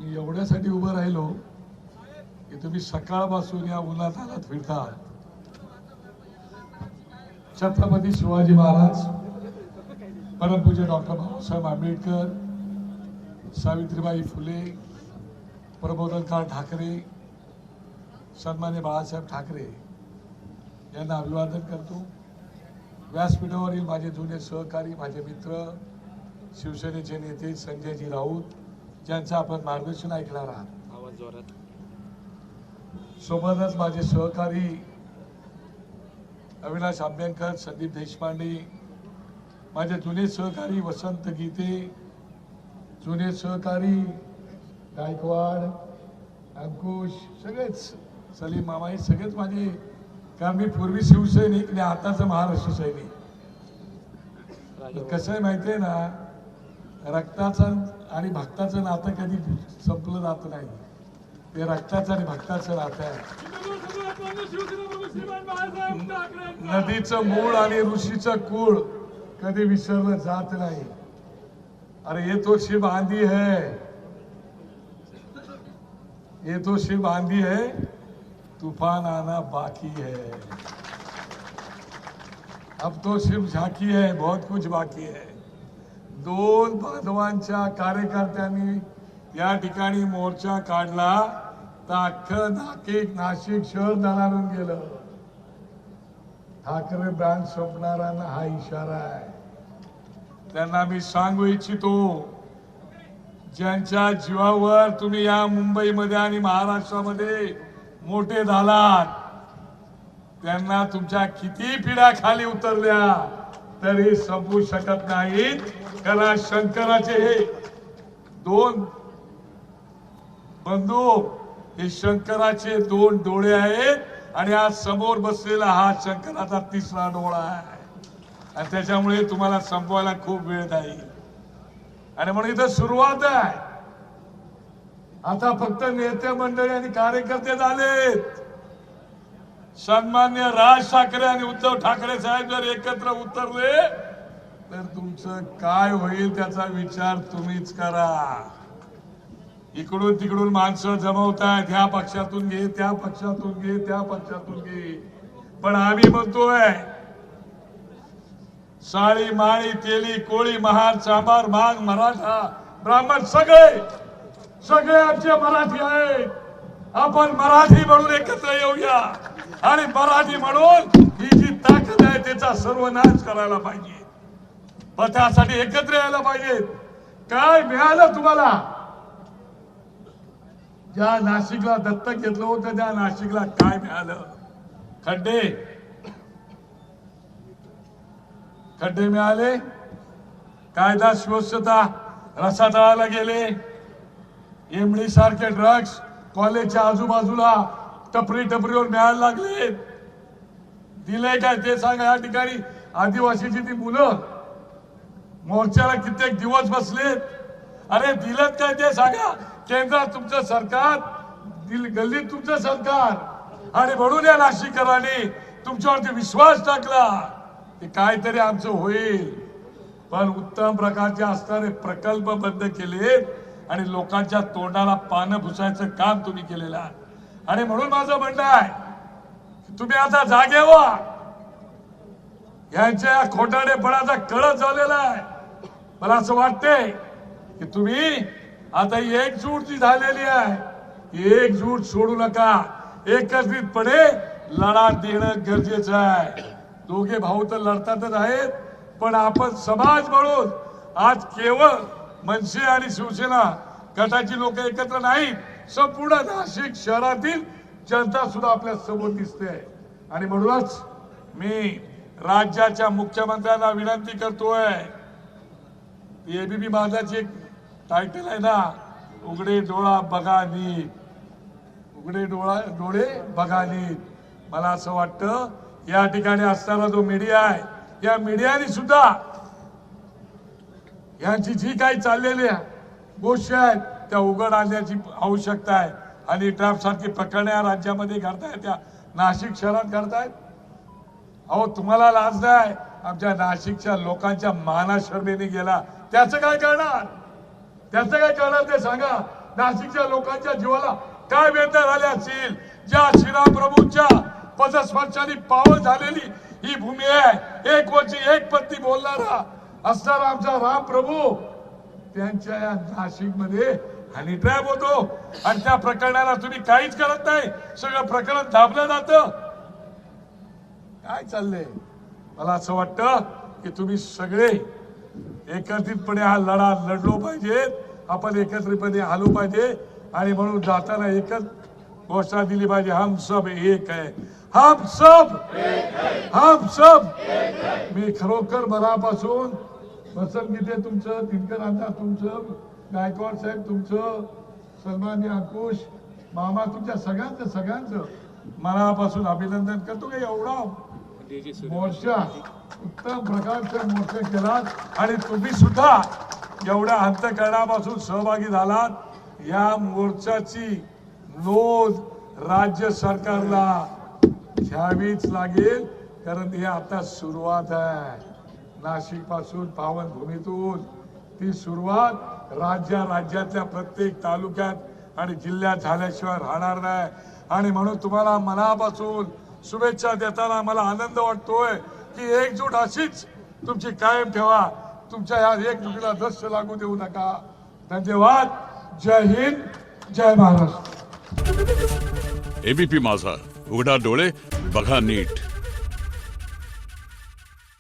मी एवढ्यासाठी उभं राहिलो की तुम्ही सकाळपासून या उन्हात हालत फिरता. छत्रपती शिवाजी महाराज, परमपूज्य डॉक्टर बाबासाहेब आंबेडकर, सावित्रीबाई फुले, प्रबोधनकार ठाकरे, सन्मान्य बाळासाहेब ठाकरे यांना अभिवादन करतो. व्यासपीठावरील माझे जुने सहकारी, माझे मित्र, शिवसेनेचे नेते संजयजी राऊत, ज्यांचं आपण मार्गदर्शन ऐकणार आहात. सोबतच माझे सहकारी अविनाश आंबेडकर, संदीप देशपांडे, माझे जुने सहकारी वसंत गीते, जुने सहकारी गायकवाड, अंकुश, सगळेच सलीम मामा, हे सगळेच माझे, कारण मी पूर्वी शिवसैनिक आणि आताचं महाराष्ट्र सैनिक. कसं आहे माहितीये ना, रक्ताचं आणि भक्ताचं नातं कधी संपलं जात नाही. ते रक्ताचं आणि भक्ताचं नातं आहे. नदीचं मूळ आणि ऋषीचं कुळ कधी विसरलं जात नाही. अरे ये तो शिव आंधी है, ये तो शिव आंधी है, तूफान आना बाकी है. अब तो शिव झाकी है, बहुत कुछ बाकी है. दोन बांधवांच्या कार्यकर्त्यांनी या ठिकाणी मोर्चा काढला तर अख्खं नाशिक शहर दणाणून गेलं. ठाकरे ब्रँड स्वप्नारांना हा इशारा आहे. त्यांना मी सांगू इच्छितो, ज्यांच्या जीवावर तुम्ही या मुंबईमध्ये आणि महाराष्ट्रामध्ये मोठे झालात, त्यांना तुमच्या किती पिढ्या खाली उतरल्या तरी संपू शकत नाहीत. कारण शंकराचे हे दोन बंधू, हे शंकराचे दोन डोळे आहेत आणि आज समोर बसलेला हा शंकराचा तिसरा डोळा आहे. आणि त्याच्यामुळे तुम्हाला संपवायला खूप वेळ जाईल. आणि म्हणून इथं सुरुवात आहे. आता फक्त नेते मंडळी आणि कार्यकर्ते झालेत. सन्मान्य राज ठाकरे आणि उद्धव ठाकरे साहेब जर एकत्र उतरले तर तुमचं काय होईल त्याचा विचार तुम्हीच करा. इकडून तिकडून माणसं जमवतायत, ह्या पक्षातून घे, त्या पक्षातून घे, त्या पक्षातून घे. पण आम्ही म्हणतोय, साळी माळी तेली कोळी महार चांभार माग मराठा ब्राह्मण सगळे आमचे मराठी आहेत. आपण मराठी म्हणून एकत्र येऊया आणि मराठी म्हणून ही जी ताकद आहे त्याचा सर्वनाश करायला पाहिजे. पण त्यासाठी एकत्र यायला पाहिजे. काय मिळालं तुम्हाला? ज्या नाशिकला दत्तक घेतलं होतं त्या नाशिकला काय मिळालं? खड्डे मिळाले, कायदा सुव्यवस्था रसातळाला गेले, एमडी सारखे ड्रग्स कॉलेजच्या आजूबाजूला टपरीवर मिळायला लागले. दिले काय ते सांगा. या ठिकाणी आदिवासीची ती मुलं मोर्चाला कित्येक दिवस बसलेत. अरे दिलेत काय ते सांगा. केंद्रात तुमचं सरकार, गल्लीत तुमचं सरकार, आणि म्हणून या नाशिककरांनी तुमच्यावरती विश्वास टाकला की काहीतरी आमचं होईल. पण उत्तम प्रकारचे असणारे प्रकल्प बंद केले आणि लोकांच्या तोंडाला पानं पुसायचं काम तुम्ही केलेलं आहे. आणि म्हणून माझं म्हणणं आहे, तुम्ही आता जागे व्हा. यांच्या खोटाडेपणाचा कळस झालेला आहे. मला असं वाटतंय की तुम्ही आता एकजूट जी झालेली आहे, एकजूट सोडू नका. एकत्रितपणे लढा देणं गरजेचं आहे. दोघे भाऊ तर लढतातच आहेत, पण आपण समाज म्हणून आज केवळ मनसे आणि शिवसेना गटाची लोक एकत्र नाहीत, संपूर्ण नाशिक शहरातील जनता सुद्धा आपल्या समोर दिसते. आणि म्हणूनच मी राज्याच्या मुख्यमंत्र्यांना विनंती करतोय, एबीपी माझाची एक टायटल आहे ना, उघडे डोळा बघा नीट, उघडे डोळे बघा नीट. मला असं वाटतं या ठिकाणी असणारा जो मीडिया आहे, या मीडियाने सुद्धा यांची जी काही चाललेली गोष्टी आहेत त्या उघड आणण्याची आवश्यकता आहे. आणि ट्रॅप सारखी प्रकरणे या राज्यामध्ये घडतायत, त्या नाशिक शहरात घडतायत. अहो तुम्हाला लाज नाही? आमच्या नाशिकच्या लोकांच्या माना शर्मेने गेला, त्याचं काय करणार? त्याचं काय करणार ते सांगा. नाशिकच्या लोकांच्या जीवाला काय वेदना झाल्या असतील, ज्या श्रीरामप्रभूंच्या पदस्पर्शाने पावन झालेली ही भूमी आहे, एक वची एक पत्नी बोलणारा असणारा आमचा राम प्रभू त्यांच्या या नाशिक मध्ये हनी ट्रॅप होतो आणि त्या प्रकरणाला तुम्ही काहीच करत नाही, सगळं प्रकरण दाबलं जातं. काय चाललंय? मला असं वाटतं की तुम्ही सगळे एकत्रितपणे हा लढा लढलो पाहिजे, आपण एकत्रितपणे आलो पाहिजे आणि म्हणून जाताना एकच घोषणा दिली पाहिजे, हम सब एक है, हम सब हम सब. मी खरोखर मनापासून वसंत गीते तुमचं, दिनकर अण्णा तुमचं, गायकवाड साहेब तुमचं, सन्माननीय अंकुश मामा तुमच्या सगळ्यांचं मनापासून अभिनंदन करतो. की एवढा मोर्चा उत्तम प्रकारचा मोर्चा केलात आणि तुम्ही सुद्धा एवढ्या अंतःकरणापासून सहभागी झालात. या मोर्चाची नोंद राज्य सरकारला घ्यावीच लागेल, कारण ही आता सुरुवात आहे. नाशिक पासून पावनभूमीतून ती सुरुवात राज्यातल्या प्रत्येक तालुक्यात आणि जिल्ह्यात झाल्याशिवाय राहणार नाही. आणि म्हणून तुम्हाला मनापासून शुभेच्छा देताना मला आनंद वाटतोय की एकजूट अशीच तुमची कायम ठेवा. तुमच्या या एकजुटीला दृश्य लागू देऊ नका. धन्यवाद. जय हिंद, जय महाराष्ट्र. एबीपी माझा, उघडा डोळे बघा नीट.